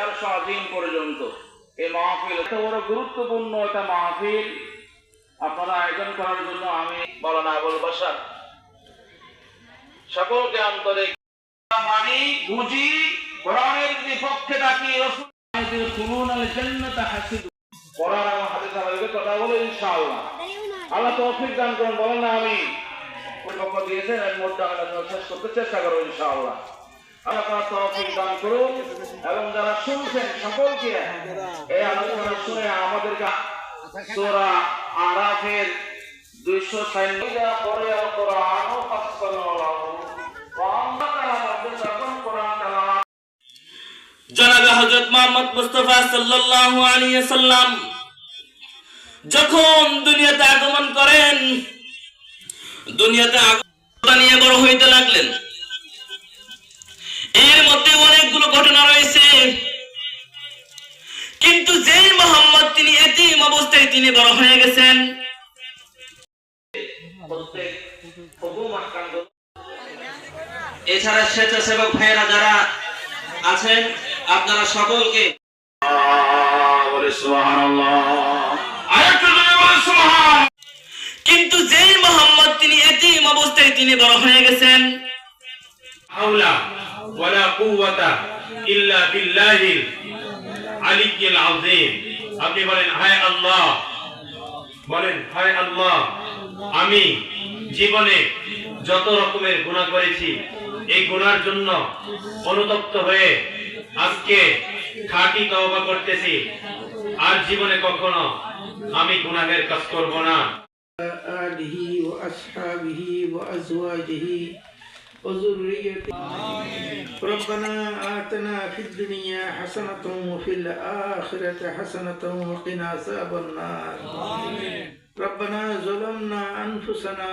আরশ আজিম পর্যন্ত এই মাহফিল এত বড় গুরুত্বপূর্ণ একটা মাহফিল আপনারা আয়োজন করার জন্য আমি মাওলানা আবুল বাশার সকলকে আন্তরিক মানি বুঝি কোরআনের বিপক্ষে ডাকি রাসূল কুলুন আল জান্নাত হাসিব কোরআন এবং হাদিস আমাদেরকে কথা বলে ইনশাআল্লাহ আল্লাহ তৌফিক দান করুন বলেন না আমি পক্ষ দিয়েছেন এর মধ্যে আমরা শেষ করতে চেষ্টা করব ইনশাআল্লাহ আল্লাহ তৌফিক দান করুন এবং যারা শুনছেন সকলকে এই আলোচনা শুনে আমাদেরকে সূরা আরাফের 296 পরে কোরআন ও ফাসসালাহু জনাবে হযরত মুহাম্মদ মুস্তাফা সাল্লাল্লাহু আলাইহি ওয়াসাল্লাম যখন দুনিয়াতে আগমন করেন দুনিয়াতে আগমন নিয়ে বড় হইতে লাগলেন। এর মধ্যে অনেকগুলো ঘটনা রয়েছে, কিন্তু যেই মুহাম্মদ তিনি এতিম অবস্থায় তিনি বড় হয়ে গেছেন। এছাড়া স্বেচ্ছাসেবক ভাইয়েরা যারা আছেন আপনারা সকলকে কিন্তু যেই মুহাম্মদ তিনি এতিম অবস্থায় তিনি বড় হয়ে গেছেন। হাওলা ওয়ালা কুওয়াতা ইল্লা বিল্লাহিল আলিয়্যিল আযীম। আপনি বলেন হায় আল্লাহ, বলেন হায় আল্লাহ, আমি জীবনে যত রকমের গুনাহ করেছি এই গুনার জন্য অনুতপ্ত হয়ে আজকে খাঁটি তওবা করতেছি, আর জীবনে কখনো আমি গুনাহের কাজ করব না। আলিহি ওয়া আসহাবিহি ওয়া আজওয়াজিহি ওয়া যুররিয়্যতিহি আমিন। রব্বানা আতিনা ফিদ দুনিয়া হাসানাতাও ওয়া ফিল আখিরাতি হাসানাতাও ওয়া কিনা আযাবান নার। আমিন। রব্বানা যালামনা আনফুসানা